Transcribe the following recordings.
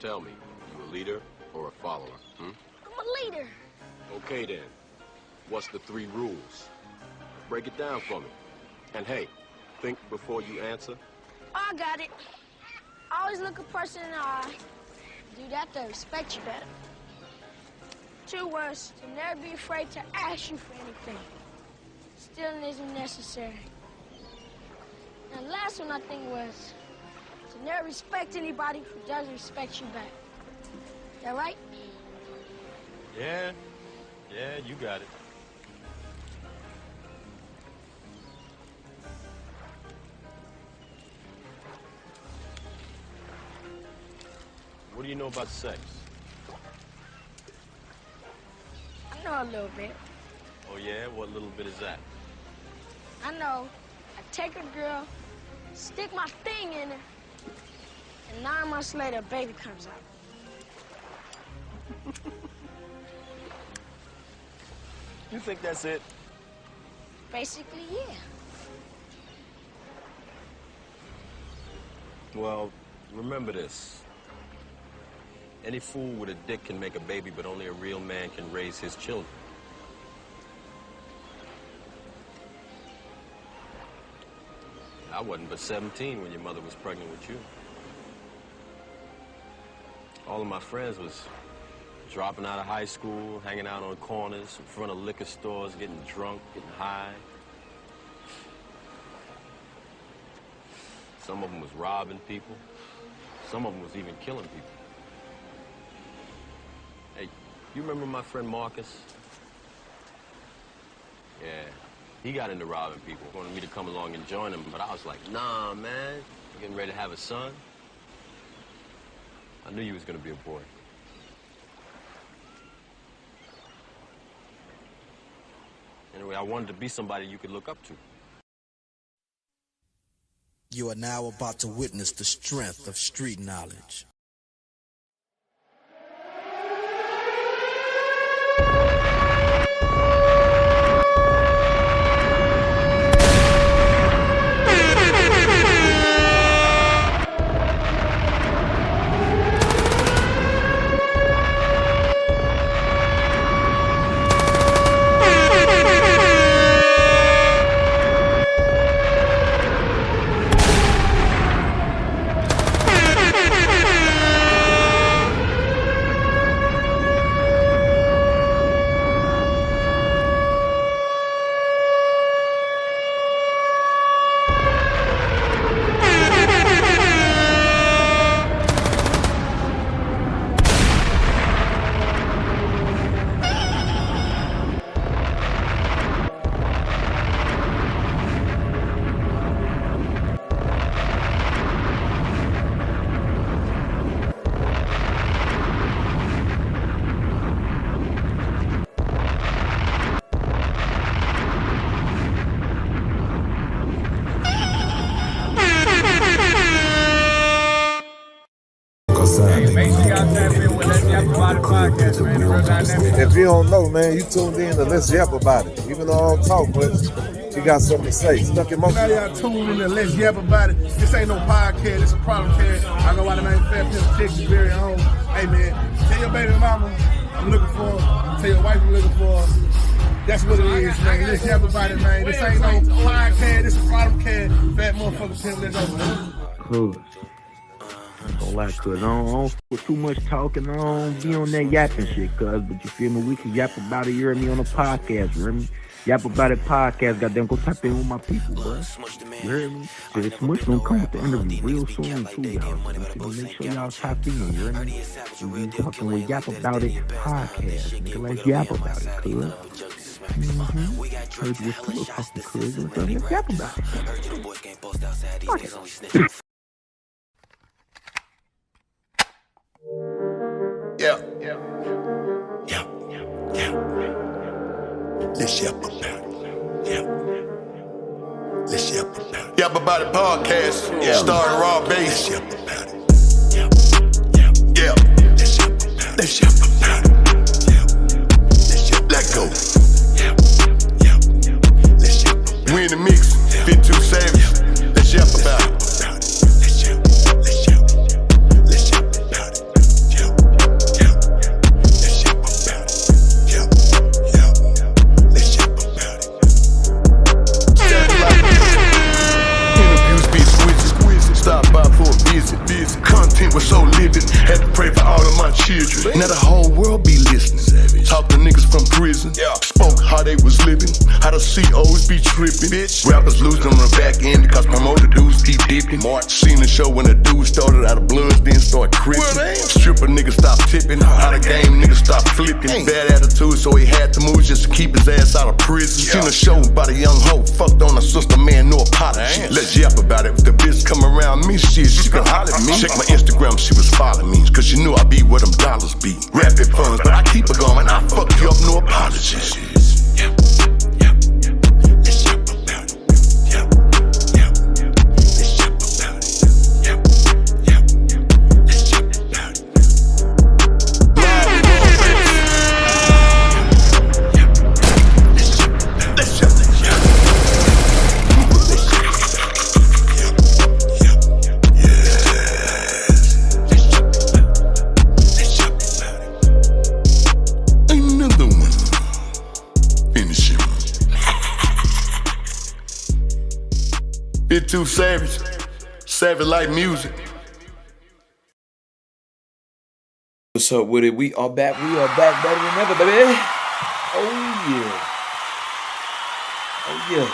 Tell me, you a leader or a follower, I'm a leader. Okay then. What's the 3 rules? Break it down for me. And hey, think before you answer. Oh, I got it. Always look a person in the eye. Do that to respect you better. 2 words, to never be afraid to ask you for anything. Stealing isn't necessary. And the last one I think was to never respect anybody who doesn't respect you back. That right? Yeah, you got it. What do you know about sex? I know a little bit. Oh yeah? What little bit is that? I know. I take a girl, stick my thing in her, and 9 months later, a baby comes out. You think that's it? Basically, yeah. Well, remember this. Any fool with a dick can make a baby, but only a real man can raise his children. I wasn't but 17 when your mother was pregnant with you. All of my friends was dropping out of high school, hanging out on corners, in front of liquor stores, getting drunk, getting high. Some of them was robbing people. Some of them was even killing people. Hey, you remember my friend Marcus? Yeah, he got into robbing people. Wanted me to come along and join him, but I was like, nah, man. I'm getting ready to have a son. I knew you was gonna be a boy. Anyway, I wanted to be somebody you could look up to. You are now about to witness the strength of street knowledge. If you don't know, man, you tuned in to Let's Yap About It. Even though I don't talk much, he got something to say. Stuck in motion. Now y'all tuned in to Let's Yap About It. This ain't no podcast, it's a problem cast. I know why the man Fat Pimp Texas very own. Hey man, tell your baby mama I'm looking for her. Tell your wife I'm looking for her. That's what it is, man. Let's Yap About It, man. This ain't no podcast, it's a problem cast. Fat motherfucker Pimp, let's go, man. Cool. Don't lie, cuz I don't put too much talking. I don't be on that yapping shit, cuz. But you feel me? We can yap about it. You hear me on the podcast, you hear me? Yap About It podcast. Goddamn, go tap in with my people, bro. You hear me? Cause it's much gonna come with the interview real soon, too, y'all. So make sure y'all tap in, you hear me? We be talking with Yap About It podcast. Nigga, let's yap about it, cuz. Heard you was cool talking, cuz. Let's yap about it. Fuck it. Yeah. Let's yap about it. Yeah. Let's yap about it. Yap About It podcast. Starring Raw Bass. Let's yap about it. Yeah. Let's yap about it. Let's yap about it. Let's yap. Let go. Let's yap about it. We in the mix. Fit Too Savage. Let's Yap About It. kids. Content was so living, had to pray for all of my children. Now the whole world be listening. Talk to niggas from prison. Spoke how they was living, how the COs be tripping. Rappers losing on the back end because promoter dudes keep dipping. Seen the show when the dude started out of blood, then start crippin'. Stripper niggas stop tipping, out of game niggas stop flipping. Bad attitude, so he had to move just to keep his ass out of prison. Seen a show about a young hoe, fucked on a sister, man, no apology. Let's yap about it. If the bitch come around me, shit, she can holler at me. Check my Instagram, she was following me, cause she knew I be where them dollars be. Rapid funds, but I keep it going, I fuck you up, no apologies. Let's yap about it. Yap, yap. Let's yap about it. Yap, yap. Let's yap about it. Let's yap. Bit too savage, savage like music. What's up with it? We are back better than ever, baby. Oh yeah. Oh yeah.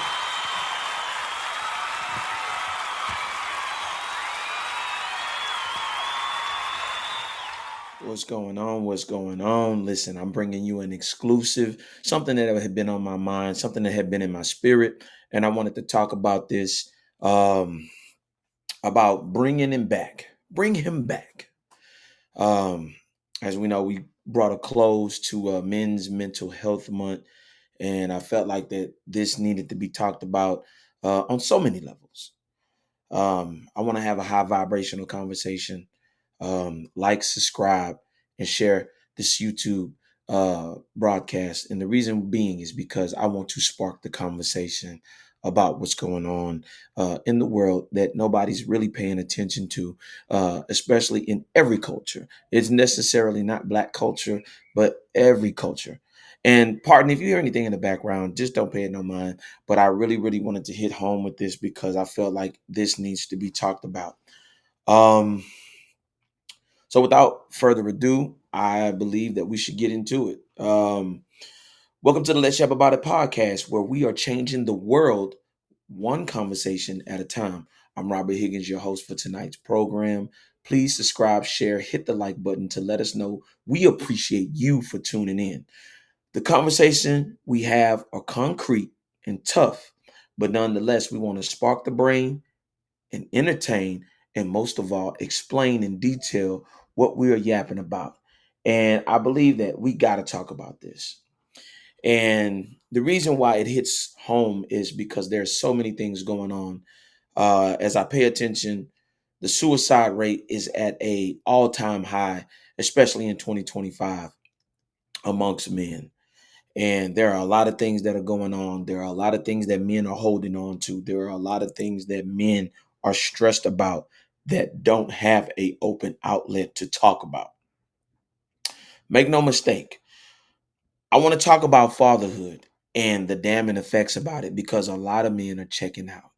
What's going on? What's going on? Listen, I'm bringing you an exclusive, something that had been on my mind, something that had been in my spirit, and I wanted to talk about this, about bringing him back. Bring him back. As we know, we brought a close to Men's Mental Health Month, and I felt like that this needed to be talked about on so many levels. I want to have a high vibrational conversation. Like, subscribe, and share this YouTube broadcast. And the reason being is because I want to spark the conversation about what's going on in the world that nobody's really paying attention to, especially in every culture. It's necessarily not Black culture, but every culture. And pardon if you hear anything in the background, just don't pay it no mind. But I really, really wanted to hit home with this because I felt like this needs to be talked about. So without further ado, I believe that we should get into it. Welcome to the Let's Yap About It podcast, where we are changing the world one conversation at a time. I'm Robert Higgins, your host for tonight's program. Please subscribe, share, hit the like button to let us know we appreciate you for tuning in. The conversation we have are concrete and tough, but nonetheless, we want to spark the brain and entertain, and most of all, explain in detail what we are yapping about. And I believe that we got to talk about this. And the reason why it hits home is because there's so many things going on. As I pay attention, the suicide rate is at an all-time high, especially in 2025 amongst men. And there are a lot of things that are going on. There are a lot of things that men are holding on to. There are a lot of things that men are stressed about that don't have an open outlet to talk about. Make no mistake, I want to talk about fatherhood and the damning effects about it because a lot of men are checking out.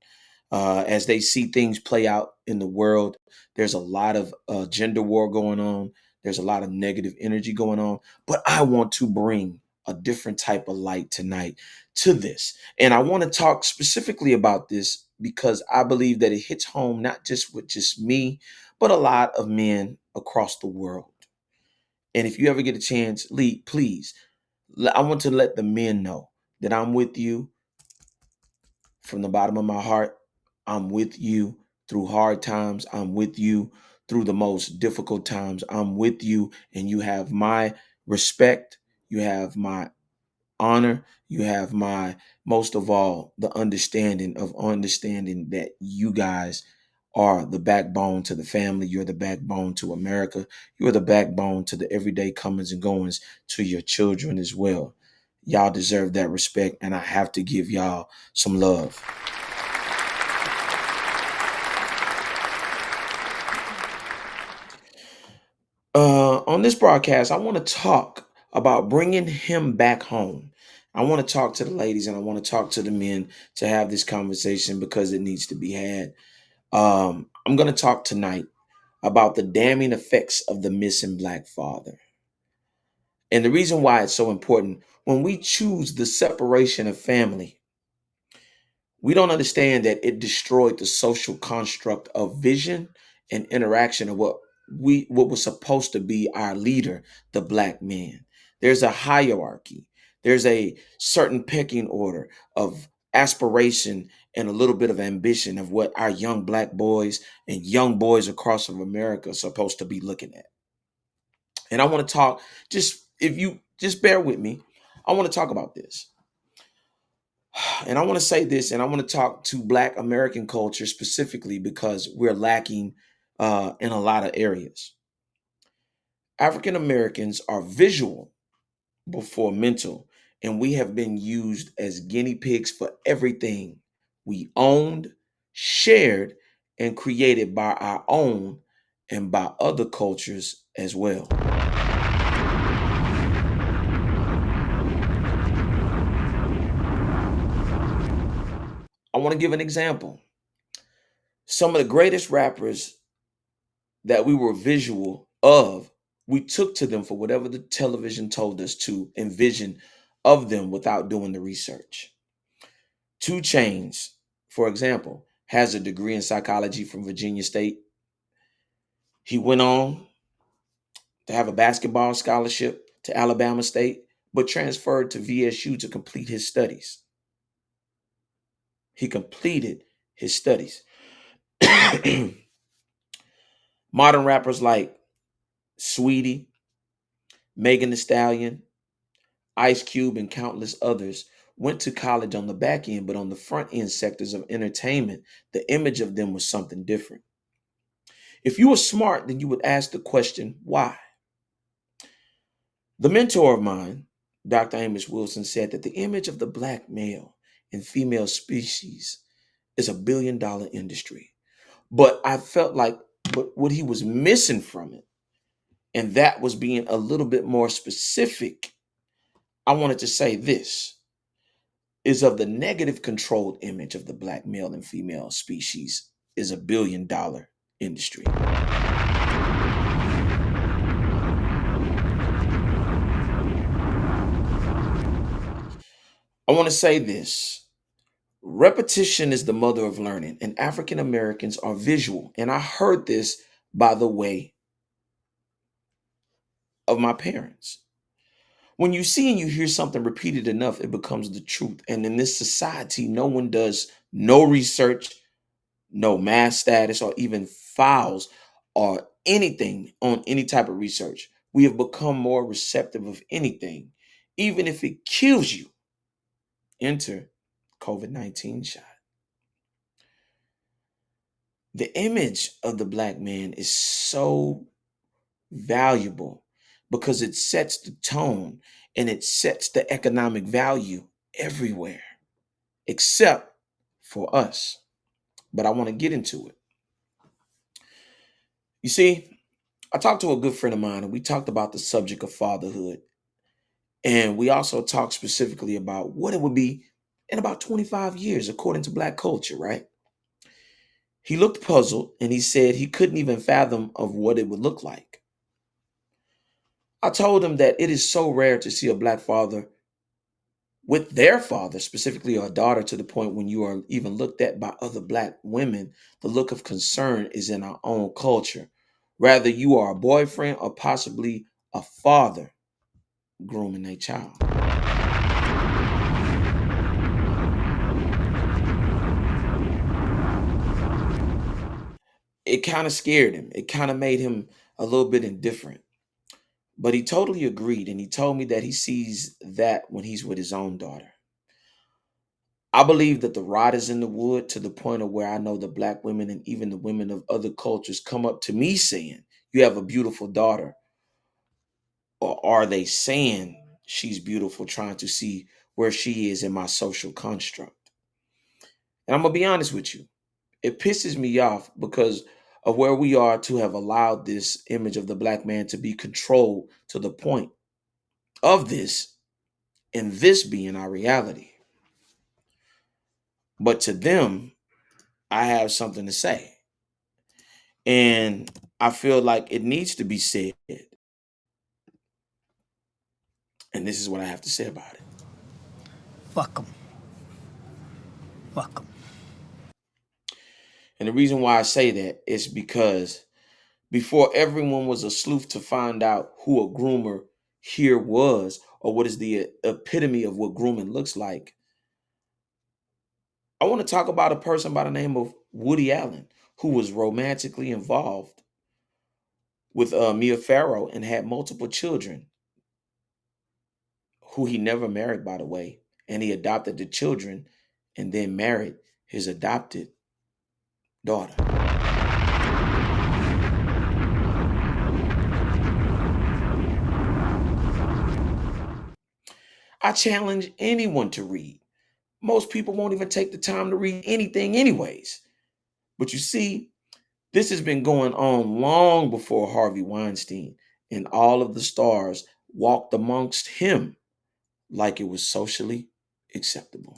As they see things play out in the world, there's a lot of gender war going on. There's a lot of negative energy going on. But I want to bring a different type of light tonight to this. And I want to talk specifically about this because I believe that it hits home not just with just me, but a lot of men across the world. And if you ever get a chance, Lee, please, I want to let the men know that I'm with you from the bottom of my heart. I'm with you through hard times. I'm with you through the most difficult times. I'm with you, and you have my respect. You have my honor. You have my, most of all, the understanding that you guys are the backbone to the family. You're the backbone to America. You're the backbone to the everyday comings and goings to your children as well. Y'all deserve that respect, and I have to give y'all some love. On this broadcast, I want to talk about bringing him back home. I want to talk to the ladies and I want to talk to the men to have this conversation because it needs to be had. I'm going to talk tonight about the damning effects of the missing black father. And the reason why it's so important, when we choose the separation of family, we don't understand that it destroyed the social construct of vision and interaction of what was supposed to be our leader, the black man. There's a hierarchy. There's a certain pecking order of aspiration and a little bit of ambition of what our young black boys and young boys across of America are supposed to be looking at. And I want to talk, if you just bear with me, I want to talk about this. And I want to say this, and I want to talk to Black American culture specifically because we're lacking in a lot of areas. African Americans are visual before mental, and we have been used as guinea pigs for everything we owned, shared, and created by our own and by other cultures as well. I want to give an example. Some of the greatest rappers that we were visual of, we took to them for whatever the television told us to envision of them without doing the research. 2 Chainz, for example, has a degree in psychology from Virginia State. He went on to have a basketball scholarship to Alabama State, but transferred to VSU to complete his studies. He completed his studies. Modern rappers like Sweetie, Megan Thee Stallion, Ice Cube, and countless others went to college on the back end, but on the front end sectors of entertainment, the image of them was something different. If you were smart, then you would ask the question, why? The mentor of mine, Dr. Amos Wilson, said that the image of the black male and female species is $1 billion industry. But I felt like what he was missing from it, and that was being a little bit more specific. I wanted to say this is of the negative controlled image of the black male and female species is $1 billion industry. I want to say this. Repetition is the mother of learning, and African Americans are visual. And I heard this by the way of my parents. When you see and you hear something repeated enough, it becomes the truth. And in this society, no one does no research, no mass status, or even files or anything on any type of research. We have become more receptive of anything, even if it kills you. Enter COVID-19 shot. The image of the black man is so valuable because it sets the tone and it sets the economic value everywhere, except for us. But I want to get into it. You see, I talked to a good friend of mine and we talked about the subject of fatherhood. And we also talked specifically about what it would be in about 25 years, according to black culture, right? He looked puzzled and he said he couldn't even fathom of what it would look like. I told him that it is so rare to see a black father with their father, specifically a daughter, to the point when you are even looked at by other black women, the look of concern is in our own culture. Rather, you are a boyfriend or possibly a father grooming a child. It kind of scared him. It kind of made him a little bit indifferent. But he totally agreed, and he told me that he sees that when he's with his own daughter. I believe that the rod is in the wood to the point of where I know the black women and even the women of other cultures come up to me saying, you have a beautiful daughter. Or are they saying she's beautiful, trying to see where she is in my social construct? And I'm going to be honest with you. It pisses me off because of where we are to have allowed this image of the black man to be controlled to the point of this and this being our reality. But to them, I have something to say. And I feel like it needs to be said. And this is what I have to say about it. Fuck 'em. Fuck 'em. And the reason why I say that is because before everyone was a sleuth to find out who a groomer here was, or what is the epitome of what grooming looks like, I want to talk about a person by the name of Woody Allen, who was romantically involved with Mia Farrow and had multiple children, who he never married, by the way. And he adopted the children and then married his adopted daughter. I challenge anyone to read. Most people won't even take the time to read anything anyways. But you see, this has been going on long before Harvey Weinstein, and all of the stars walked amongst him like it was socially acceptable.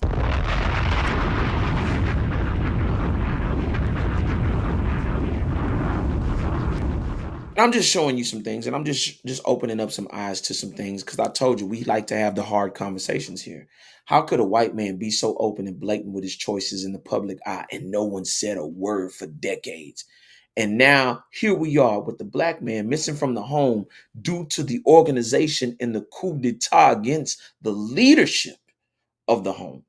I'm just showing you some things, and I'm just opening up some eyes to some things, because I told you we like to have the hard conversations here. How could a white man be so open and blatant with his choices in the public eye and no one said a word for decades? And now here we are with the black man missing from the home due to the organization and the coup d'etat against the leadership of the home.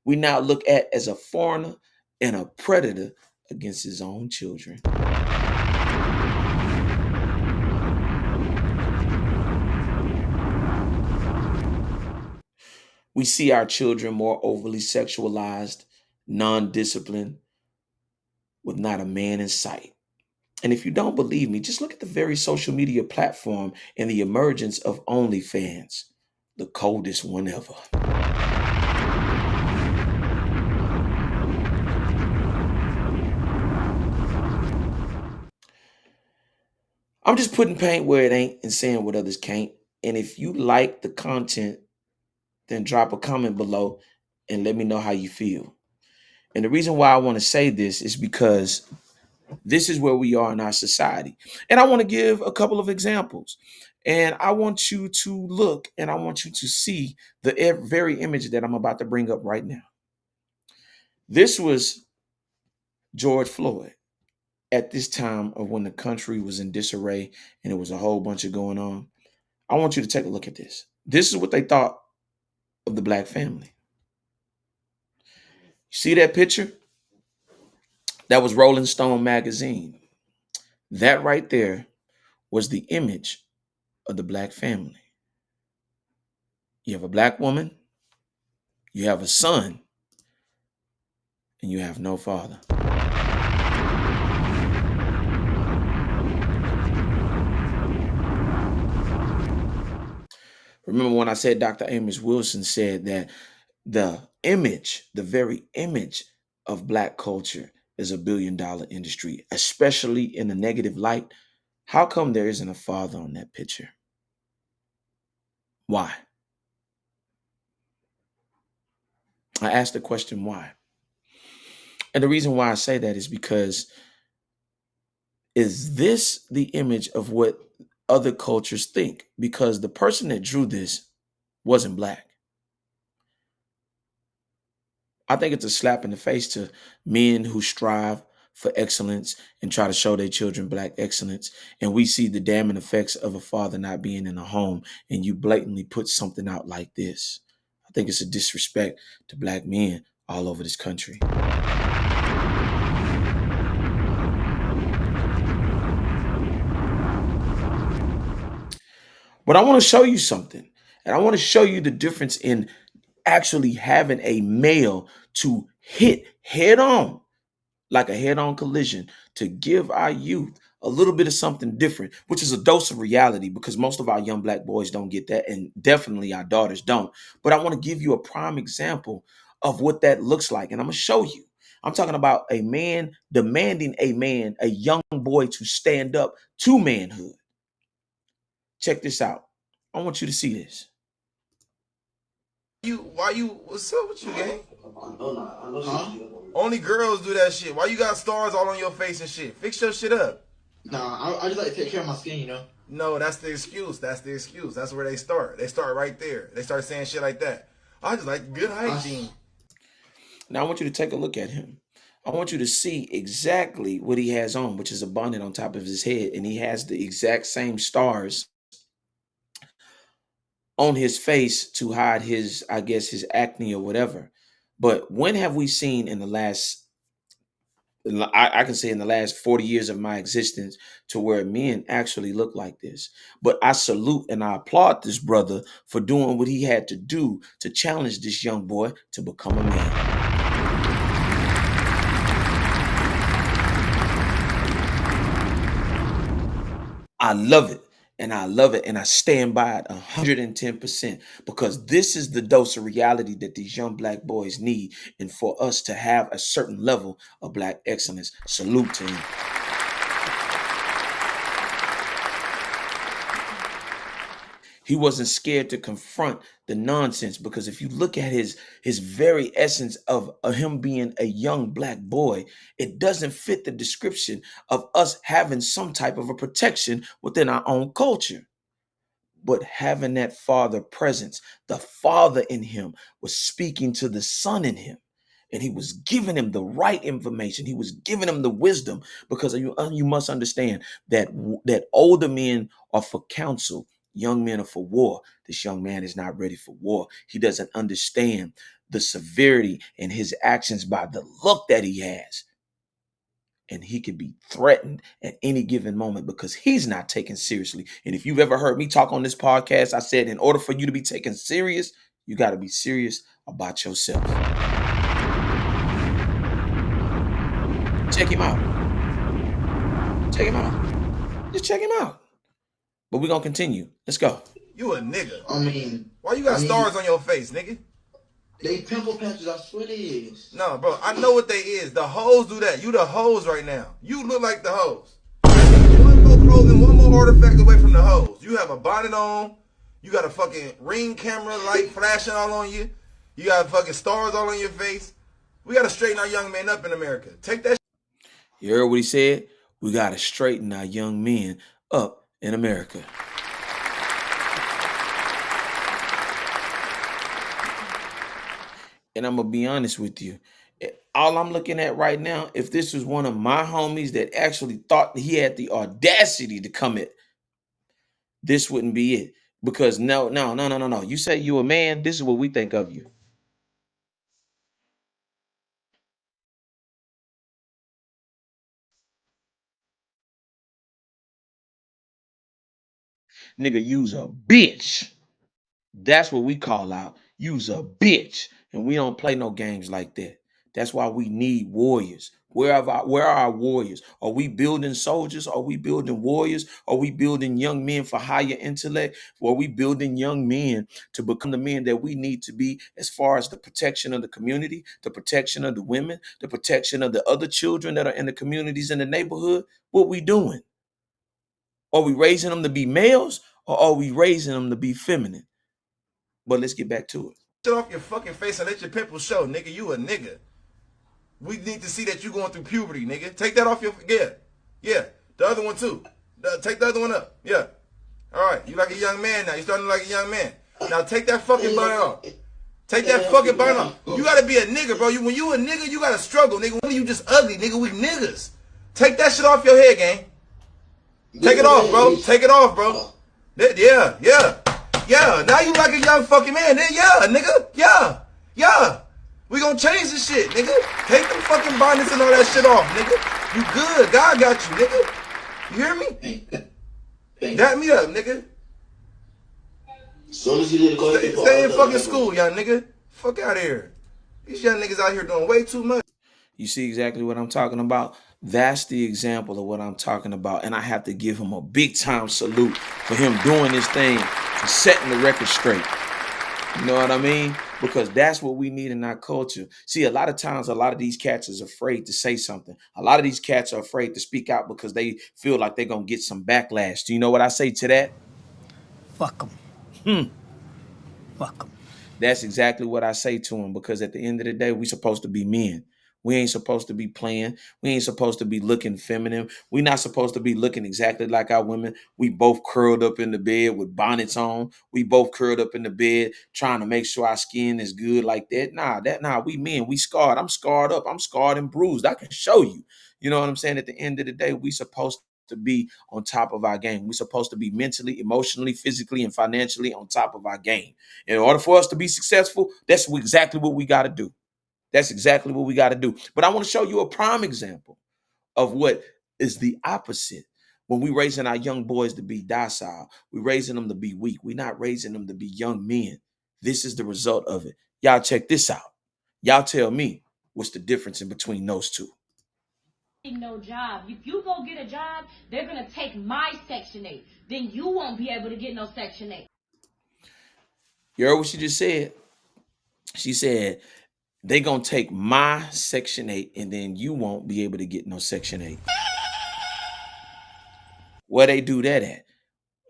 We now look at as a foreigner and a predator against his own children. We see our children more overly sexualized, non-disciplined, with not a man in sight. And if you don't believe me, just look at the very social media platform and the emergence of OnlyFans, the coldest one ever. I'm just putting paint where it ain't and saying what others can't. And if you like the content, then drop a comment below and let me know how you feel. And the reason why I want to say this is because this is where we are in our society. And I want to give a couple of examples. And I want you to look and I want you to see the very image that I'm about to bring up right now. This was George Floyd at this time of when the country was in disarray and it was a whole bunch of going on. I want you to take a look at this. This is what they thought of the black family. You see that picture? That was Rolling Stone magazine. That right there was the image of the black family. You have a black woman, you have a son, and you have no father. Remember when I said Dr. Amos Wilson said that the image, the very image of black culture is $1 billion industry, especially in a negative light? How come there isn't a father on that picture? Why? I asked the question why. And the reason why I say that is because, is this the image of what other cultures think? Because the person that drew this wasn't black. I think it's a slap in the face to men who strive for excellence and try to show their children black excellence. And we see the damning effects of a father not being in a home, and you blatantly put something out like this. I think it's a disrespect to black men all over this country. But I want to show you something. And I want to show you the difference in actually having a male to hit head on, like a head-on collision, to give our youth a little bit of something different, which is a dose of reality, because most of our young black boys don't get that, and definitely our daughters don't. But I want to give you a prime example of what that looks like, and I'm going to show you. I'm talking about a man demanding a young boy to stand up to manhood. Check this out. I want you to see this. What's up with you, gang? Huh? Only girls do that shit. Why you got stars all on your face and shit? Fix your shit up. Nah, I just like to take care of my skin, you know. No, that's the excuse. That's the excuse. That's where they start. They start right there. They start saying shit like that. I just like good hygiene. Now I want you to take a look at him. I want you to see exactly what he has on, which is a bonnet on top of his head, and he has the exact same stars on his face to hide his, I guess, his acne or whatever. But when have we seen in the last, I can say in the last 40 years of my existence, to where men actually look like this? But I salute and I applaud this brother for doing what he had to do to challenge this young boy to become a man. I love it. And I love it. And I stand by it 110% because this is the dose of reality that these young black boys need. And for us to have a certain level of black excellence, salute to him. He wasn't scared to confront the nonsense because if you look at his very essence of him being a young black boy, it doesn't fit the description of us having some type of a protection within our own culture. But having that father presence, the father in him was speaking to the son in him. And he was giving him the right information. He was giving him the wisdom because you must understand that older men are for counsel. Young men are for war. This young man is not ready for war. He doesn't understand the severity in his actions by the look that he has. And he could be threatened at any given moment because he's not taken seriously. And if you've ever heard me talk on this podcast, I said in order for you to be taken serious, you got to be serious about yourself. Check him out. Check him out. Just check him out. But we're going to continue. Let's go. You a nigga. I mean, why you got stars on your face, nigga? They pimple patches, I swear they is. No, bro, I know what they is. The hoes do that. You the hoes right now. You look like the hoes. One more clothing, one more artifact away from the hoes. You have a bonnet on. You got a fucking Ring camera light flashing all on you. You got fucking stars all on your face. We got to straighten our young men up in America. Take that. You heard what he said? We got to straighten our young men up in America. And I'm going to be honest with you. All I'm looking at right now, if this was one of my homies that actually thought he had the audacity to come at, this wouldn't be it. Because no. You say you a man, this is what we think of you. Nigga, you's a bitch. That's what we call out. You's a bitch. And we don't play no games like that. That's why we need warriors. Where are our warriors? Are we building soldiers? Are we building warriors? Are we building young men for higher intellect? Or are we building young men to become the men that we need to be as far as the protection of the community, the protection of the women, the protection of the other children that are in the communities in the neighborhood? What we doing? Are we raising them to be males or are we raising them to be feminine? But let's get back to it. Shut off your fucking face and let your pimples show, nigga. You a nigga. We need to see that you going through puberty, nigga. Take that off your... Yeah. The other one, too. Take the other one up. Yeah. All right. You like a young man now. You starting to like a young man. Now take that fucking bonnet off. Take that fucking bonnet off. You got to be a nigga, bro. When you a nigga, you got to struggle, nigga. When you just ugly, nigga, we niggas. Take that shit off your head, gang. Take it off, bro. Take it off, bro. Yeah. Now you like a young fucking man. Yeah, nigga. Yeah. We gonna change this shit, nigga. Take them fucking bonnets and all that shit off, nigga. You good. God got you, nigga. You hear me? Dap me up, nigga. Soon as you stay in fucking school, young nigga. Fuck out of here. These young niggas out here doing way too much. You see exactly what I'm talking about? That's the example of what I'm talking about. And I have to give him a big time salute for him doing this thing and setting the record straight. You know what I mean? Because that's what we need in our culture. See, a lot of times, a lot of these cats is afraid to say something. A lot of these cats are afraid to speak out because they feel like they're going to get some backlash. Do you know what I say to that? Fuck them. Fuck them. That's exactly what I say to them because at the end of the day, we're supposed to be men. We ain't supposed to be playing. We ain't supposed to be looking feminine. We not supposed to be looking exactly like our women. We both curled up in the bed with bonnets on. We both curled up in the bed trying to make sure our skin is good like that. Nah, we men, we scarred. I'm scarred up. I'm scarred and bruised. I can show you. You know what I'm saying? At the end of the day, we supposed to be on top of our game. We're supposed to be mentally, emotionally, physically, and financially on top of our game. In order for us to be successful, that's exactly what we got to do. That's exactly what we got to do. But I want to show you a prime example of what is the opposite. When we raising our young boys to be docile, we're raising them to be weak. We're not raising them to be young men. This is the result of it. Y'all check this out. Y'all tell me what's the difference in between those two. No job. If you go get a job, they're going to take my Section 8. Then you won't be able to get no Section 8. You heard what she just said? She said, they going to take my Section 8 and then you won't be able to get no Section 8. Where they do that at?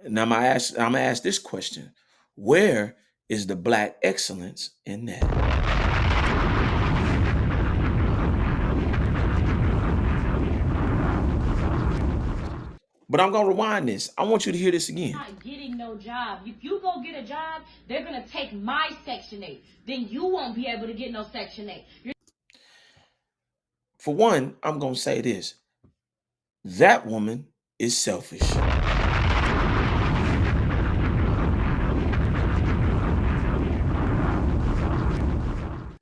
Now I'm gonna ask this question. Where is the black excellence in that? But I'm gonna rewind this. I want you to hear this again. Not getting no job. If you go get a job, they're going to take my Section 8. Then you won't be able to get no Section 8. For one, I'm gonna say this. That woman is selfish.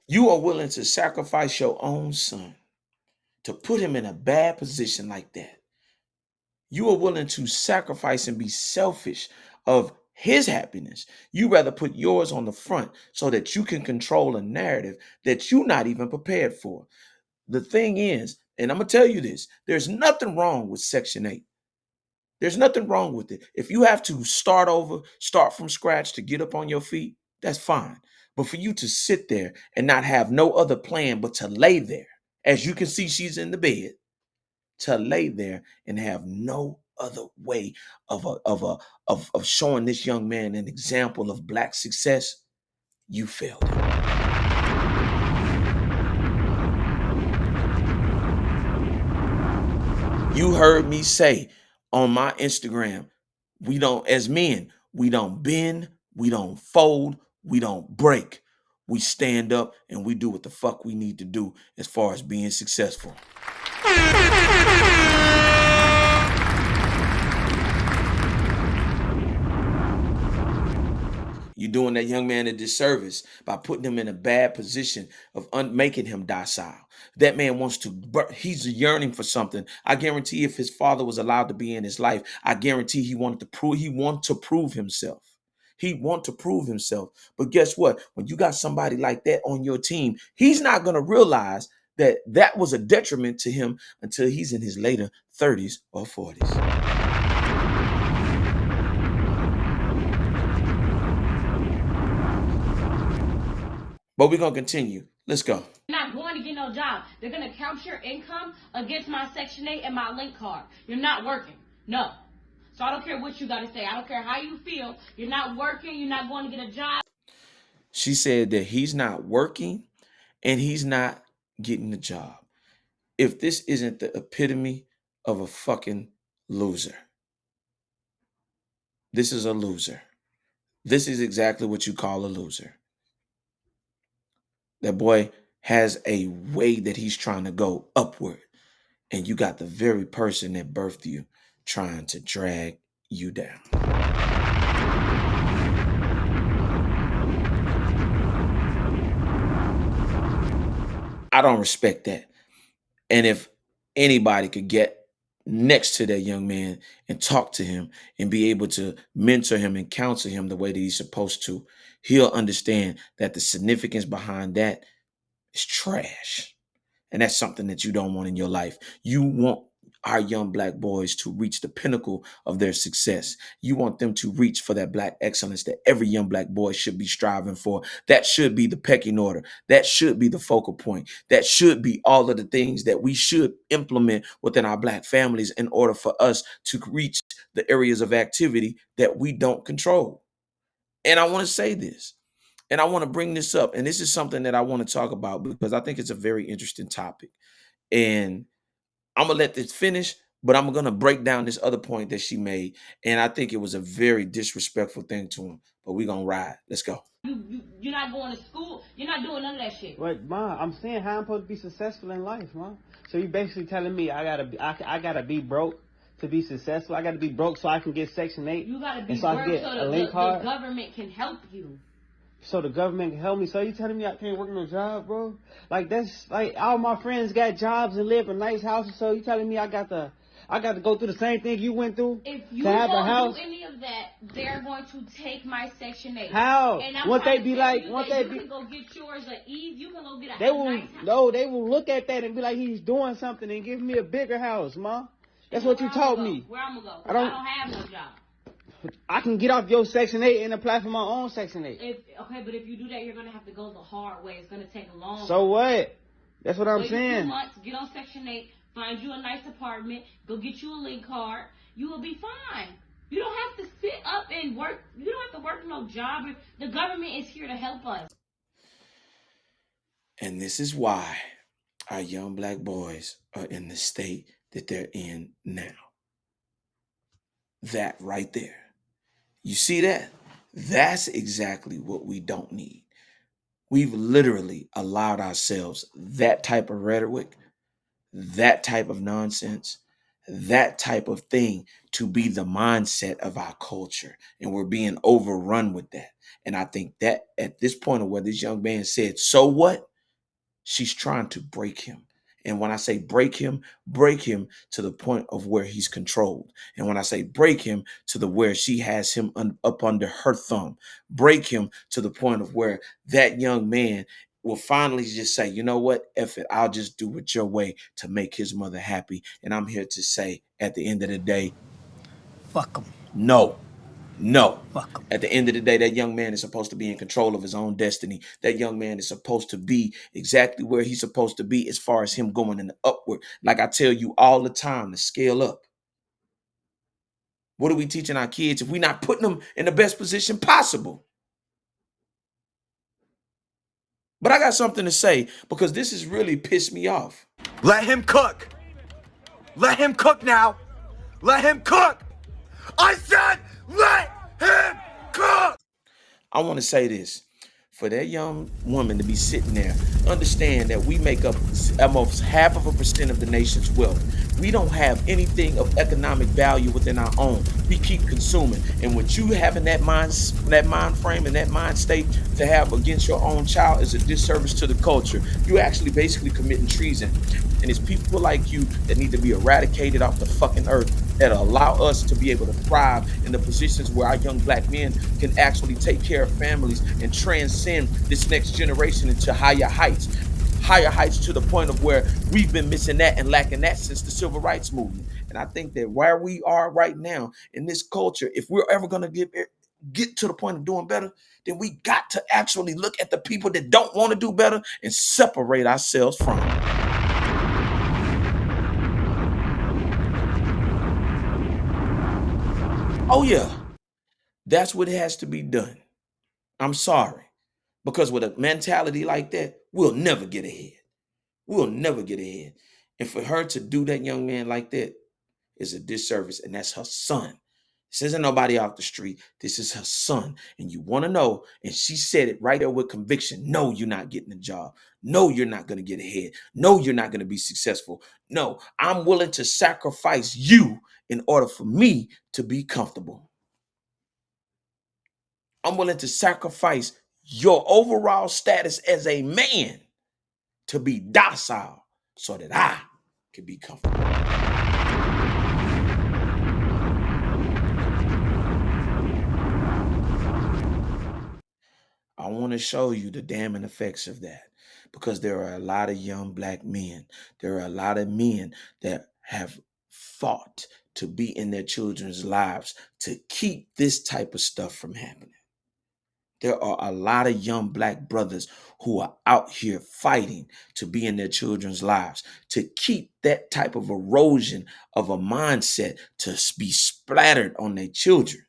You are willing to sacrifice your own son to put him in a bad position like that. You are willing to sacrifice and be selfish of his happiness. You rather put yours on the front so that you can control a narrative that you're not even prepared for. The thing is, and I'm going to tell you this, there's nothing wrong with Section 8. There's nothing wrong with it. If you have to start over, start from scratch to get up on your feet, that's fine. But for you to sit there and not have no other plan but to lay there, as you can see, she's in the bed, to lay there and have no other way of showing this young man an example of black success, you failed him. You heard me say on my Instagram, we don't, as men, we don't bend, we don't fold, we don't break. We stand up and we do what the fuck we need to do as far as being successful. You're doing that young man a disservice by putting him in a bad position of making him docile. That man wants to, he's yearning for something. I guarantee if his father was allowed to be in his life, I guarantee he wanted to prove himself. He want to prove himself. But guess what? When you got somebody like that on your team, he's not going to realize that that was a detriment to him until he's in his later 30s or 40s. But we're going to continue. Let's go. You're not going to get no job. They're going to count your income against my Section 8 and my link card. You're not working. No. So I don't care what you got to say. I don't care how you feel. You're not working. You're not going to get a job. She said that he's not working and he's not getting a job. If this isn't the epitome of a fucking loser, this is a loser. This is exactly what you call a loser. That boy has a way that he's trying to go upward. And you got the very person that birthed you trying to drag you down. I don't respect that. And if anybody could get next to that young man and talk to him and be able to mentor him and counsel him the way that he's supposed to, he'll understand that the significance behind that is trash. And that's something that you don't want in your life. You want our young black boys to reach the pinnacle of their success. You want them to reach for that black excellence that every young black boy should be striving for. That should be the pecking order. That should be the focal point. That should be all of the things that we should implement within our black families in order for us to reach the areas of activity that we don't control. And I want to say this. And I want to bring this up, and this is something that I want to talk about because I think it's a very interesting topic. And I'm going to let this finish, but I'm going to break down this other point that she made. And I think it was a very disrespectful thing to him, but we're going to ride. Let's go. You're not going to school. You're not doing none of that shit. But Ma, I'm saying how I'm supposed to be successful in life, Ma. So you basically telling me I gotta be broke to be successful. I gotta be broke so I can get Section 8. You gotta be so broke so the government can help you. So the government can help me. So you telling me I can't work no job, bro? Like that's like all my friends got jobs and live in nice houses. So you telling me I got to go through the same thing you went through if you to have a house? Do any of that, they're going to take my Section 8. How? Won't they be like? Won't they be? You can go get yours at ease. You can go get a nice house. No, they will look at that and be like, he's doing something and give me a bigger house, Ma. That's what you taught me. Where I'm gonna go? I don't have no job. I can get off your Section 8 and apply for my own Section 8. Okay, but if you do that, you're gonna have to go the hard way. It's gonna take a long. So what? That's what I'm saying. 2 months, get on Section 8, find you a nice apartment, go get you a link card. You will be fine. You don't have to sit up and work. You don't have to work no job. The government is here to help us. And this is why our young black boys are in the state that they're in now. That right there. You see that? That's exactly what we don't need. We've literally allowed ourselves that type of rhetoric, that type of nonsense, that type of thing to be the mindset of our culture. And we're being overrun with that. And I think that at this point of where this young man said, so what? She's trying to break him. And when I say break him to the point of where he's controlled. And when I say break him to the where she has him up under her thumb, break him to the point of where that young man will finally just say, you know what, F it, I'll just do it your way to make his mother happy. And I'm here to say at the end of the day, fuck him. No. Fuck him. At the end of the day, that young man is supposed to be in control of his own destiny. That young man is supposed to be exactly where he's supposed to be as far as him going in the upward. Like I tell you all the time, to scale up. What are we teaching our kids if we're not putting them in the best position possible? But I got something to say because this has really pissed me off. Let him cook. Let him cook now. Let him cook. I said let him cook. I want to say this. For that young woman to be sitting there, understand that we make up almost 0.5% of the nation's wealth. We don't have anything of economic value within our own. We keep consuming. And what you having that mind frame and that mind state to have against your own child is a disservice to the culture. You're actually basically committing treason. And it's people like you that need to be eradicated off the fucking earth that allow us to be able to thrive in the positions where our young black men can actually take care of families and transcend this next generation into higher heights to the point of where we've been missing that and lacking that since the civil rights movement. And I think that where we are right now in this culture, if we're ever going to get to the point of doing better, then we got to actually look at the people that don't want to do better and separate ourselves from them. Oh yeah, that's what has to be done. I'm sorry. Because with a mentality like that, we'll never get ahead. We'll never get ahead. And for her to do that young man like that is a disservice. And that's her son. This isn't nobody off the street. This is her son. And you want to know, and she said it right there with conviction. No, you're not getting a job. No, you're not going to get ahead. No, you're not going to be successful. No, I'm willing to sacrifice you in order for me to be comfortable. I'm willing to sacrifice your overall status as a man to be docile so that I can be comfortable. I want to show you the damning effects of that because there are a lot of young black men. There are a lot of men that have fought to be in their children's lives to keep this type of stuff from happening. There are a lot of young black brothers who are out here fighting to be in their children's lives, to keep that type of erosion of a mindset to be splattered on their children.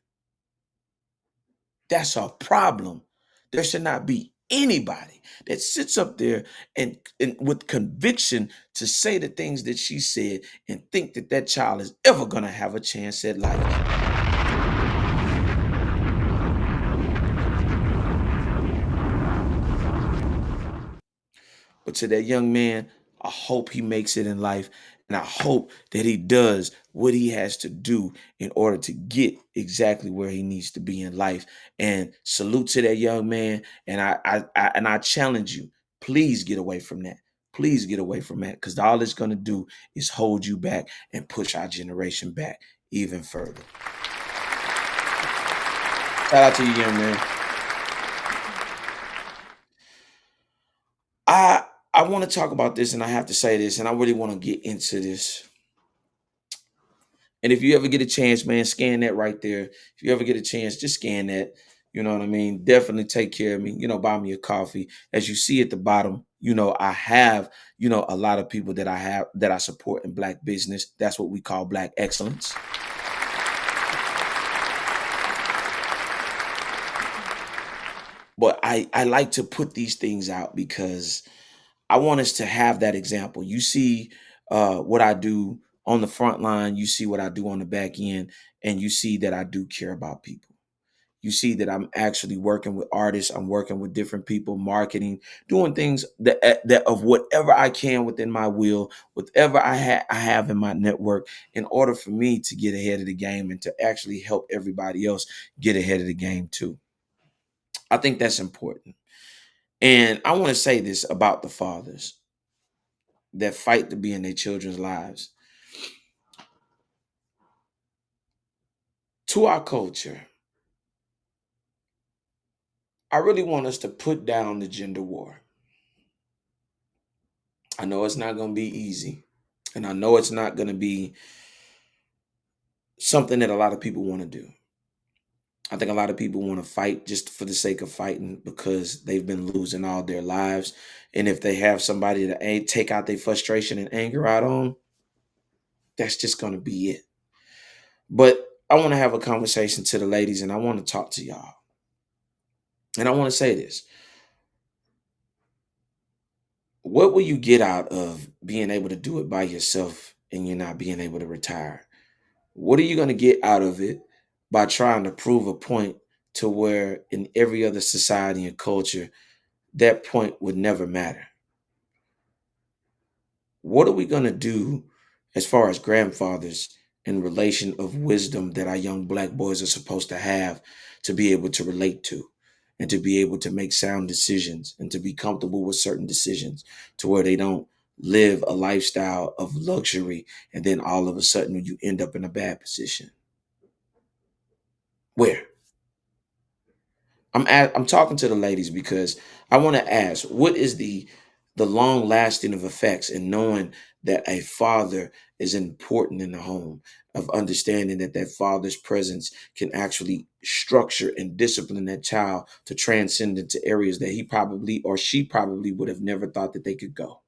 That's a problem There should not be anybody that sits up there and with conviction to say the things that she said and think that that child is ever going to have a chance at life. But to that young man, I hope he makes it in life. And I hope that he does what he has to do in order to get exactly where he needs to be in life. And salute to that young man. And I challenge you, please get away from that. Please get away from that, because all it's going to do is hold you back and push our generation back even further. Shout out to you, young man. I want to talk about this, and I have to say this, and I really want to get into this. And if you ever get a chance, man, scan that right there. If you ever get a chance, just scan that. You know what I mean? Definitely take care of me. You know, buy me a coffee. As you see at the bottom, you know, I have, you know, a lot of people that I support in Black business. That's what we call Black excellence. But I like to put these things out because I want us to have that example. You see what I do on the front line. You see what I do on the back end. And you see that I do care about people. You see that I'm actually working with artists. I'm working with different people, marketing, doing things that of whatever I can within my will, whatever I have in my network, in order for me to get ahead of the game and to actually help everybody else get ahead of the game too. I think that's important. And I want to say this about the fathers that fight to be in their children's lives. To our culture, I really want us to put down the gender war. I know it's not going to be easy. And I know it's not going to be something that a lot of people want to do. I think a lot of people want to fight just for the sake of fighting because they've been losing all their lives. And if they have somebody to take out their frustration and anger out on, that's just going to be it. But I want to have a conversation to the ladies, and I want to talk to y'all. And I want to say this. What will you get out of being able to do it by yourself and you're not being able to retire? What are you going to get out of it by trying to prove a point to where in every other society and culture, that point would never matter? What are we going to do as far as grandfathers in relation of wisdom that our young Black boys are supposed to have to be able to relate to and to be able to make sound decisions and to be comfortable with certain decisions to where they don't live a lifestyle of luxury and then all of a sudden you end up in a bad position? Where? I'm talking to the ladies because I want to ask, what is the long lasting of effects in knowing that a father is important in the home, of understanding that that father's presence can actually structure and discipline that child to transcend into areas that he probably or she probably would have never thought that they could go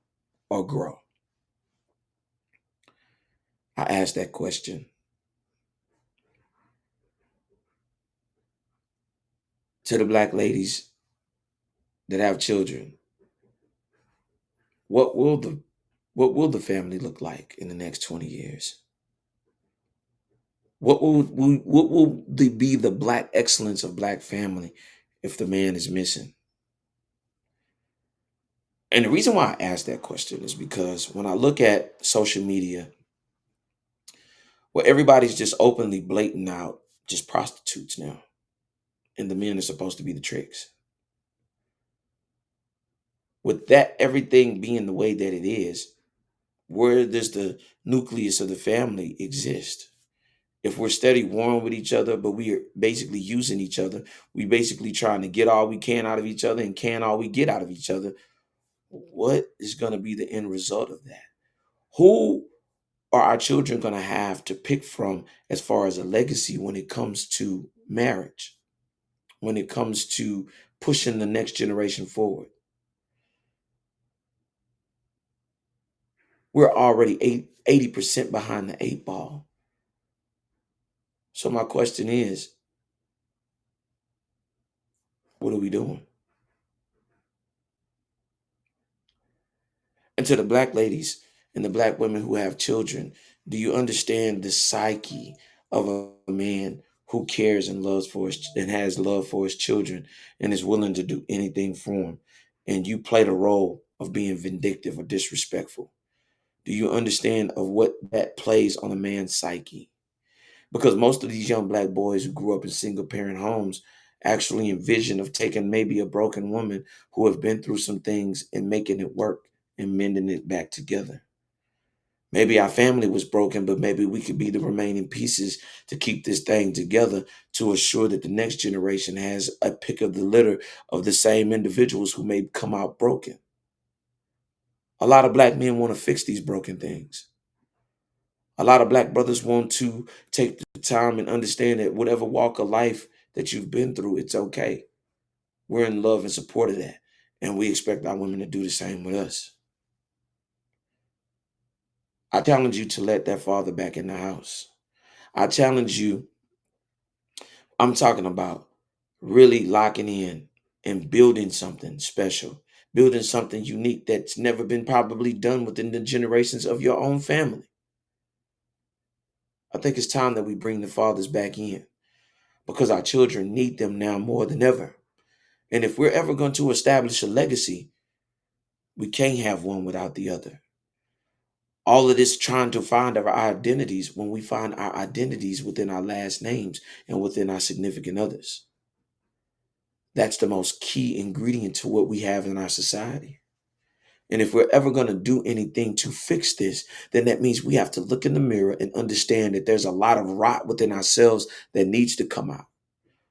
or grow? I asked that question. To the Black ladies that have children, what will the family look like in the next 20 years? What will be the Black excellence of Black family if the man is missing? And the reason why I ask that question is because when I look at social media, where everybody's just openly blatant out just prostitutes now, and the men are supposed to be the tricks. With that, everything being the way that it is, where does the nucleus of the family exist? If we're steady warring with each other, but we are basically using each other, we basically trying to get all we can out of each other and can all we get out of each other, what is going to be the end result of that? Who are our children going to have to pick from as far as a legacy when it comes to marriage, when it comes to pushing the next generation forward? We're already 80% behind the 8 ball. So my question is, what are we doing? And to the black ladies and the black women who have children, do you understand the psyche of a man who cares and loves for his and has love for his children and is willing to do anything for them? And you play the role of being vindictive or disrespectful. Do you understand of what that plays on a man's psyche? Because most of these young black boys who grew up in single parent homes actually envision of taking maybe a broken woman who have been through some things and making it work and mending it back together. Maybe our family was broken, but maybe we could be the remaining pieces to keep this thing together to assure that the next generation has a pick of the litter of the same individuals who may come out broken. A lot of black men want to fix these broken things. A lot of black brothers want to take the time and understand that whatever walk of life that you've been through, it's okay. We're in love and support of that. And we expect our women to do the same with us. I challenge you to let that father back in the house. I challenge you, I'm talking about really locking in and building something special, building something unique that's never been probably done within the generations of your own family. I think it's time that we bring the fathers back in because our children need them now more than ever. And if we're ever going to establish a legacy, we can't have one without the other. All of this trying to find our identities when we find our identities within our last names and within our significant others. That's the most key ingredient to what we have in our society. And if we're ever going to do anything to fix this, then that means we have to look in the mirror and understand that there's a lot of rot within ourselves that needs to come out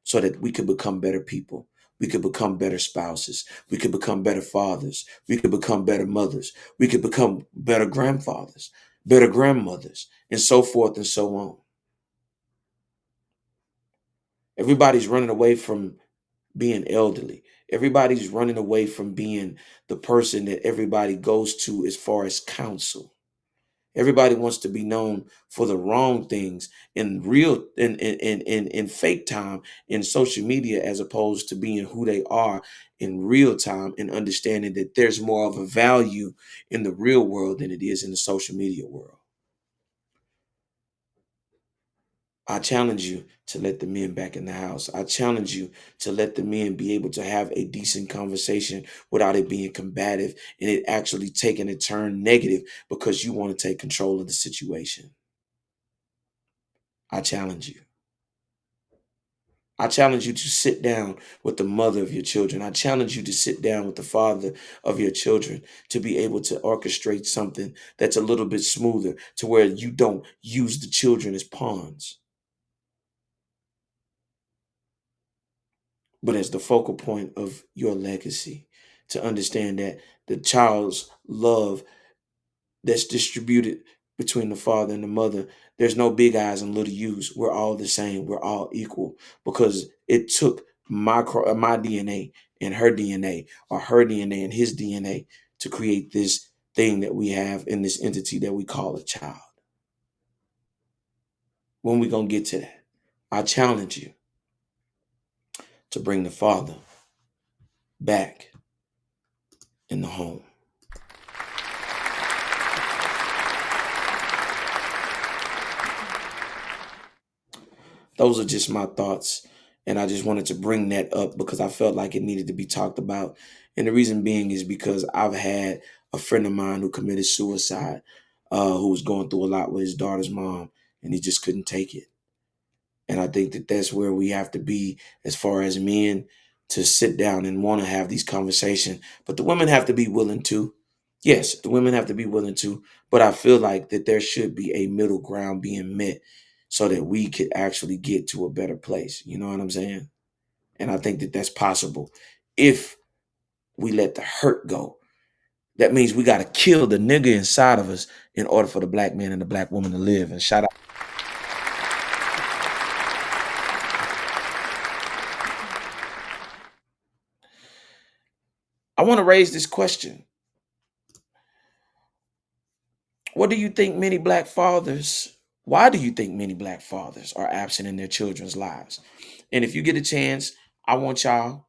so that we can become better people. We could become better spouses. We could become better fathers. We could become better mothers. We could become better grandfathers, better grandmothers, and so forth and so on. Everybody's running away from being elderly. Everybody's running away from being the person that everybody goes to as far as counsel. Everybody wants to be known for the wrong things in real in fake time in social media, as opposed to being who they are in real time and understanding that there's more of a value in the real world than it is in the social media world. I challenge you to let the men back in the house. I challenge you to let the men be able to have a decent conversation without it being combative and it actually taking a turn negative because you want to take control of the situation. I challenge you. I challenge you to sit down with the mother of your children. I challenge you to sit down with the father of your children to be able to orchestrate something that's a little bit smoother to where you don't use the children as pawns, but as the focal point of your legacy, to understand that the child's love that's distributed between the father and the mother, there's no big eyes and little U's. We're all the same. We're all equal because it took my DNA and her DNA or her DNA and his DNA to create this thing that we have in this entity that we call a child. When we going to get to that? I challenge you to bring the father back in the home. Those are just my thoughts, and I just wanted to bring that up because I felt like it needed to be talked about. And the reason being is because I've had a friend of mine who committed suicide, who was going through a lot with his daughter's mom, and he just couldn't take it. And I think that that's where we have to be as far as men, to sit down and want to have these conversations. But the women have to be willing to. Yes, the women have to be willing to. But I feel like that there should be a middle ground being met so that we could actually get to a better place. You know what I'm saying? And I think that that's possible if we let the hurt go. That means we got to kill the nigga inside of us in order for the black man and the black woman to live. And shout out. I want to raise this question. What do you think many black fathers, why do you think many black fathers are absent in their children's lives? And if you get a chance, I want y'all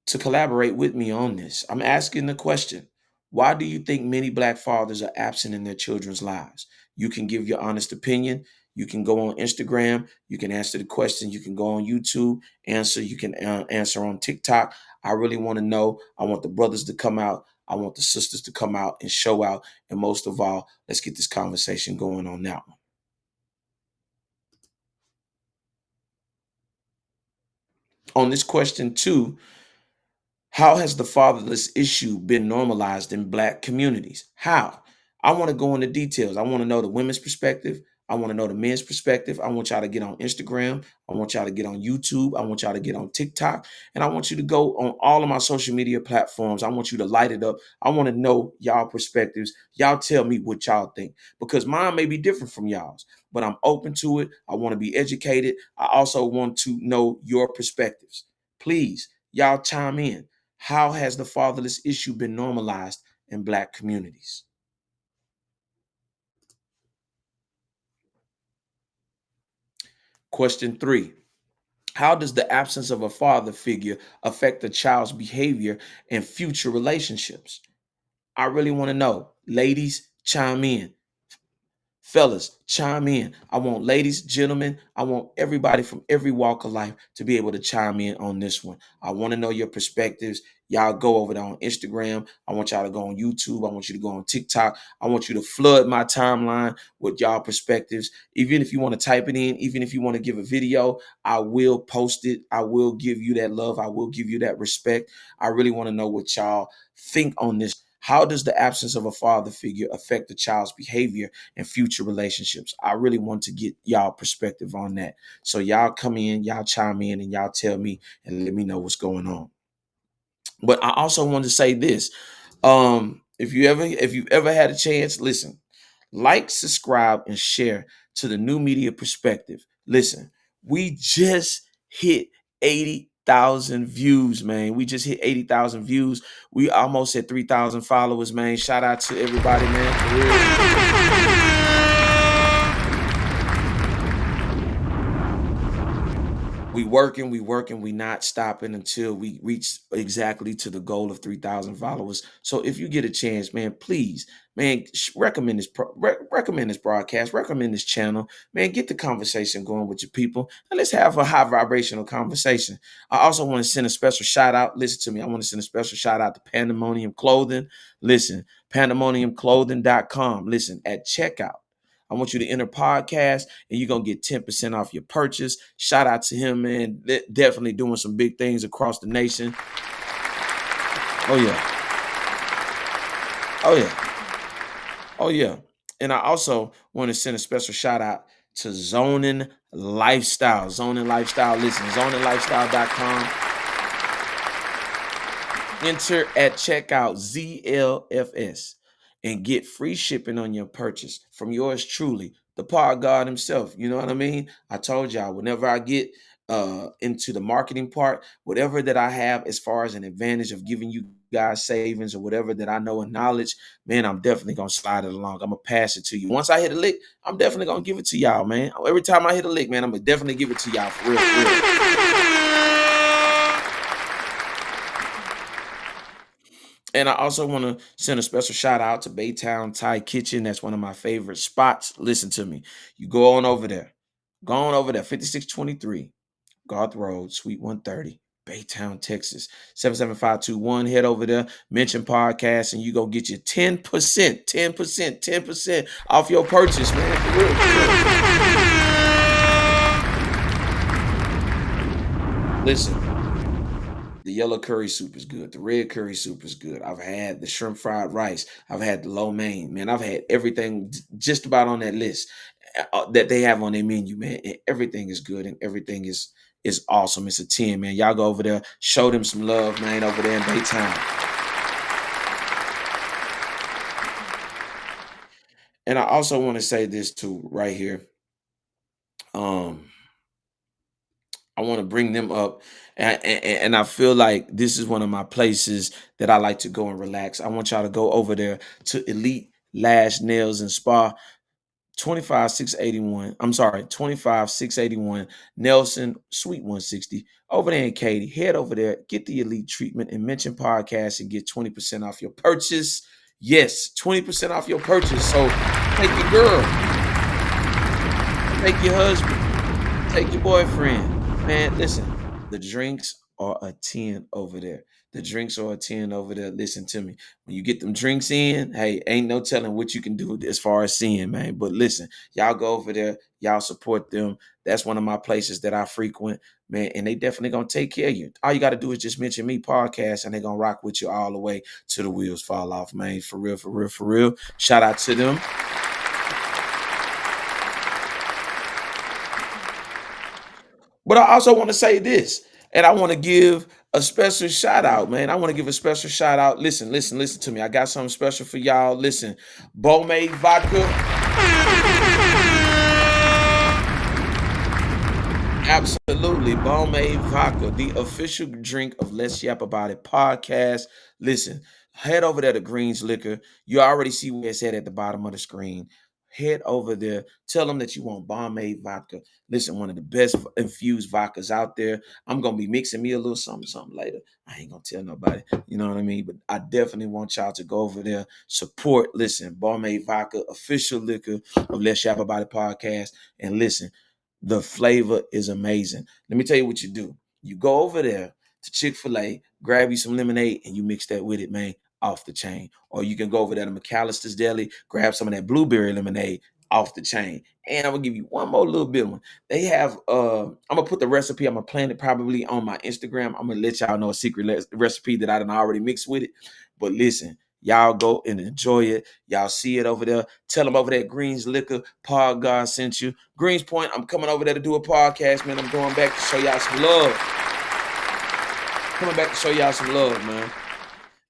to collaborate with me on this. I'm asking the question, Why do you think many Black fathers are absent in their children's lives? You can give your honest opinion. You can go on Instagram. You can answer the question. You can go on YouTube, answer. You can answer on TikTok. I really want to know. I want the brothers to come out. I want the sisters to come out and show out. And most of all, let's get this conversation going on that one. On this question 2, how has the fatherless issue been normalized in Black communities? How? I want to go into details. I want to know the women's perspective. I want to know the men's perspective. I want y'all to get on Instagram. I want y'all to get on YouTube. I want y'all to get on TikTok. And I want you to go on all of my social media platforms. I want you to light it up. I want to know y'all perspectives. Y'all tell me what y'all think, because mine may be different from y'all's, but I'm open to it. I want to be educated. I also want to know your perspectives. Please, y'all chime in. How has the fatherless issue been normalized in Black communities? Question 3, how does the absence of a father figure affect a child's behavior and future relationships? I really want to know. Ladies, chime in. Fellas, chime in. I want ladies, gentlemen, I want everybody from every walk of life to be able to chime in on this one. I want to know your perspectives. Y'all go over there on Instagram. I want y'all to go on YouTube. I want you to go on TikTok. I want you to flood my timeline with y'all perspectives. Even if you want to type it in, even if you want to give a video, I will post it. I will give you that love. I will give you that respect. I really want to know what y'all think on this. How does the absence of a father figure affect the child's behavior and future relationships? I really want to get y'all perspective on that. So y'all come in, y'all chime in, and y'all tell me and let me know what's going on. But I also want to say this. If you ever had a chance, listen, like, subscribe, and share to the New Media Perspective. Listen, we just hit 80,000 views, man. We just hit 80,000 views. We almost hit 3,000 followers, man. Shout out to everybody, man. For real. We working, we not stopping until we reach exactly to the goal of 3,000 followers. So if you get a chance, man, please, man, recommend this broadcast, recommend this channel, man, get the conversation going with your people, and let's have a high vibrational conversation. I also want to send a special shout out. Listen to me. I want to send a special shout out to Pandemonium Clothing. Listen, pandemoniumclothing.com. Listen, at checkout, I want you to enter podcast and you're going to get 10% off your purchase. Shout out to him, man. They're definitely doing some big things across the nation. Oh, yeah. Oh, yeah. Oh, yeah. And I also want to send a special shout out to Zoning Lifestyle. Zoning Lifestyle. Listen, zoninglifestyle.com. Enter at checkout ZLFS. And get free shipping on your purchase from yours truly, the Pod God himself. You know what I mean? I told y'all, whenever I get into the marketing part, whatever that I have as far as an advantage of giving you guys savings or whatever that I know and knowledge, man, I'm definitely going to slide it along. I'm going to pass it to you. Once I hit a lick, I'm definitely going to give it to y'all, man. Every time I hit a lick, man, I'm going to definitely give it to y'all for real, for real. And I also want to send a special shout out to Baytown Thai Kitchen. That's one of my favorite spots. Listen to me. You go on over there. Go on over there. 5623 Garth Road, Suite 130, Baytown, Texas. 77521. Head over there. Mention podcast, and you go get your 10% off your purchase, man. For real, for real. Listen. The yellow curry soup is good. The red curry soup is good. I've had the shrimp fried rice. I've had the lo mein. Man, I've had everything just about on that list that they have on their menu, man. And everything is good and everything is awesome. It's a 10, man. Y'all go over there. Show them some love, man, over there in Baytown. And I also want to say this too right here. I want to bring them up, and I feel like this is one of my places that I like to go and relax. I want y'all to go over there to Elite Lash Nails and Spa, 25681 Nelson, Suite 160, over there in Katy. Head over there, get the Elite treatment, and mention podcast and get 20% off your purchase. Yes, 20% off your purchase. So take your girl, take your husband, take your boyfriend. Man, listen, the drinks are a 10 over there. The drinks are a 10 over there. Listen to me. When you get them drinks in, hey, ain't no telling what you can do as far as seeing, man. But listen, y'all go over there, y'all support them. That's one of my places that I frequent, man, and they definitely gonna take care of you. All you gotta do is just mention me podcast, and they're gonna rock with you all the way to the wheels fall off, man. For real, for real, for real. Shout out to them. But I also want to say this, and I want to give a special shout out, man. I want to give a special shout out. Listen to me. I got something special for y'all. Listen, Bomade Vodka. Absolutely, Bomade Vodka, the official drink of Let's Yap About It podcast. Listen, head over there to Green's Liquor. You already see where it's at the bottom of the screen. Head over there. Tell them that you want Bomade Vodka. Listen, one of the best infused vodkas out there. I'm going to be mixing me a little something later. I ain't going to tell nobody. You know what I mean? But I definitely want y'all to go over there, support. Listen, Bomade Vodka, official liquor of Let's Yap About It podcast. And listen, the flavor is amazing. Let me tell you what you do. You go over there to Chick-fil-A, grab you some lemonade, and you mix that with it, man. Off the chain. Or you can go over there to McAllister's Deli, grab some of that blueberry lemonade, off the chain. And I'm gonna give you one more little bit one. They have I'm gonna put the recipe, I'm gonna plan it probably on my Instagram. I'm gonna let y'all know a secret recipe that I done already mixed with it. But listen, y'all go and enjoy it. Y'all see it over there. Tell them over there, Green's Liquor, Pod God sent you. Greens Point, I'm coming over there to do a podcast, man. I'm going back to show y'all some love. Coming back to show y'all some love, man.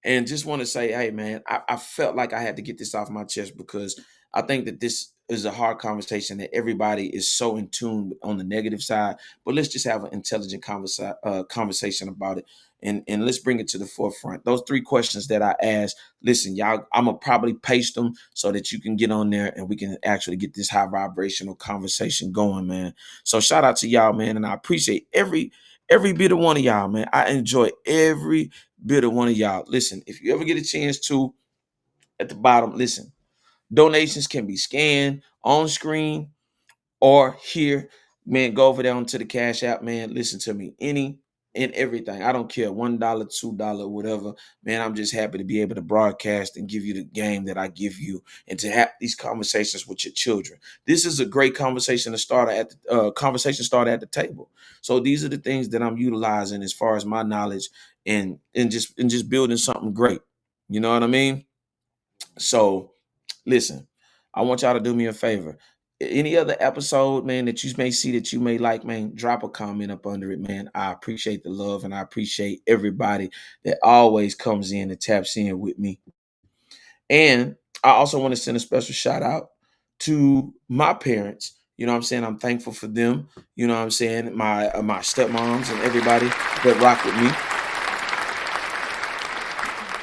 And just want to say, hey, man, I felt like I had to get this off my chest because I think that this is a hard conversation that everybody is so in tune on the negative side. But let's just have an intelligent conversation about it. And let's bring it to the forefront. Those 3 questions that I asked, listen, y'all, I'm going to probably paste them so that you can get on there and we can actually get this high vibrational conversation going, man. So shout out to y'all, man. And I appreciate every bit of one of y'all, man. I enjoy every bit of one of y'all. Listen, if you ever get a chance to, at the bottom, listen, donations can be scanned on screen or here. Man, go over there onto the Cash App, man. Listen to me. Any and everything. I don't care. $1, $2, whatever. Man, I'm just happy to be able to broadcast and give you the game that I give you and to have these conversations with your children. This is a great conversation to start at the table. So these are the things that I'm utilizing as far as my knowledge and just building something great. You know what I mean? So listen, I want y'all to do me a favor. Any other episode, man, that you may see that you may like, man, drop a comment up under it, man. I appreciate the love and I appreciate everybody that always comes in and taps in with me. And I also want to send a special shout out to my parents. You know what I'm saying? I'm thankful for them. You know what I'm saying? My stepmoms and everybody that rock with me.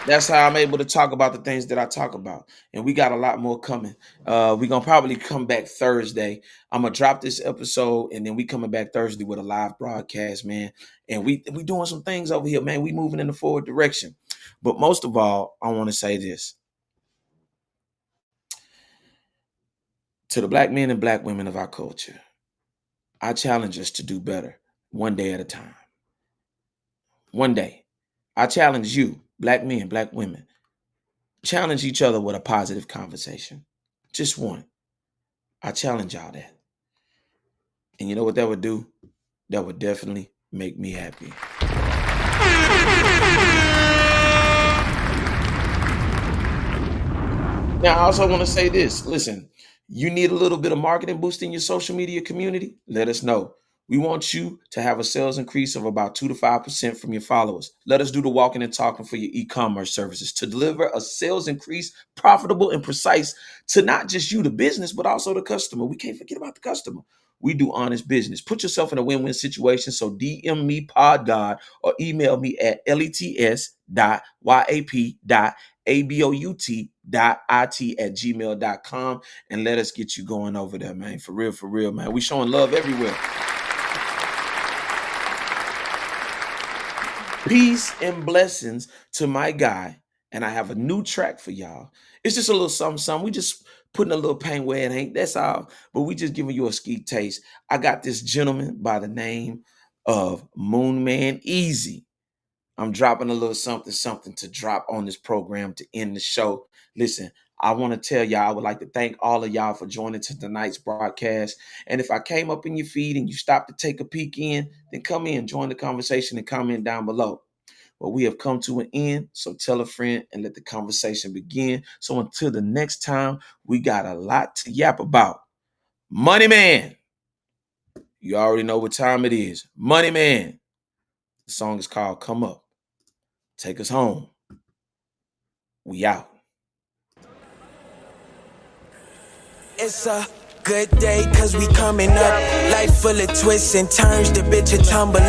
That's how I'm able to talk about the things that I talk about. And we got a lot more coming. We're going to probably come back Thursday. I'm going to drop this episode and then we coming back Thursday with a live broadcast, man. And we doing some things over here, man. We moving in the forward direction. But most of all, I want to say this. To the black men and black women of our culture, I challenge us to do better one day at a time. One day. I challenge you, black men, black women, challenge each other with a positive conversation. Just one. I challenge y'all that. And you know what that would do? That would definitely make me happy. Now, I also want to say this. Listen, you need a little bit of marketing boost in your social media community? Let us know. We want you to have a sales increase of about 2 to 5% from your followers. Let us do the walking and talking for your e-commerce services to deliver a sales increase, profitable and precise to not just you, the business, but also the customer. We can't forget about the customer. We do honest business. Put yourself in a win-win situation. So DM me PodGod or email me at lets.yap.about.it@gmail.com and let us get you going over there, man. For real, man. We showing love everywhere. Peace and blessings to my guy, and I have a new track for y'all. It's just a little something. We just putting a little paint where it ain't. That's all. But we just giving you a ski taste. I got this gentleman by the name of Moon Man Easy. I'm dropping a little something to drop on this program to end the show. Listen, I want to tell y'all, I would like to thank all of y'all for joining to tonight's broadcast. And if I came up in your feed and you stopped to take a peek in, then come in, join the conversation and comment down below. Well, we have come to an end, so tell a friend and let the conversation begin. So until the next time, we got a lot to yap about. Money Man. You already know what time it is. Money Man. The song is called Come Up. Take us home. We out. It's a good day, cause we coming up. Life full of twists and turns, the bitch a tumbler.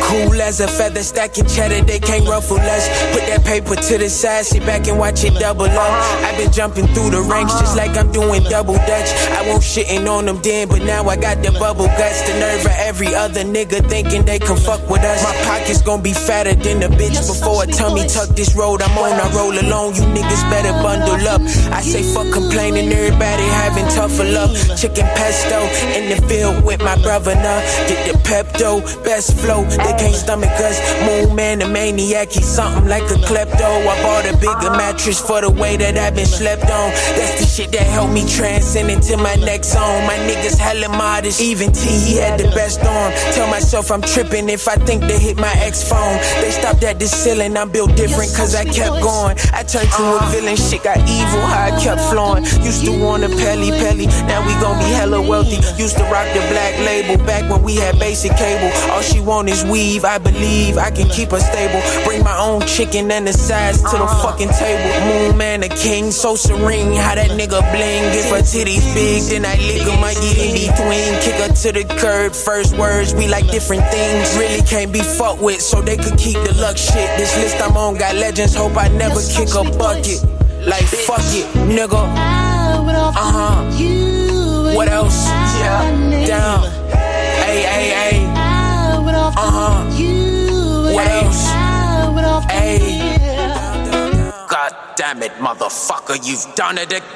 Cool as a feather, stacking cheddar, they can't ruffle us. Put that paper to the side, sit back and watch it double up. I've been jumping through the ranks just like I'm doing double dutch. I won't shitting on them then, but now I got the bubble guts. The nerve of every other nigga thinking they can fuck with us. My pockets gon' be fatter than the bitch before a tummy tuck. This road I'm on, I roll alone, you niggas better bundle up. I say fuck complaining, everybody having tougher luck. Chicken pesto in the field with my brother now. Get the Pepto, best flow, they can't stomach us. Moon Man, the maniac, he's something like a klepto. I bought a bigger mattress for the way that I've been slept on. That's the shit that helped me transcend into my next zone. My niggas hella modest, even T, he had the best arm. Tell myself I'm tripping if I think they hit my ex phone. They stopped at the ceiling, I'm built different cause I kept going. I turned to a villain, shit got evil, how I kept flowing. Used to want a pelly, now we gon' be hella wealthy. Used to rock the black label back when we had basic cable. All she want is weave, I believe I can keep her stable. Bring my own chicken and the sides to the fucking table. Moon Man, the king, so serene, how that nigga bling. If her titties big, then I lick them, I get in between. Kick her to the curb, first words, we like different things. Really can't be fucked with, so they could keep the luck shit. This list I'm on got legends, hope I never kick a bucket. Like fuck it, nigga. What else? Yeah. Down. Ay, ay, ay. What else? Ay. God damn it, motherfucker, you've done it again.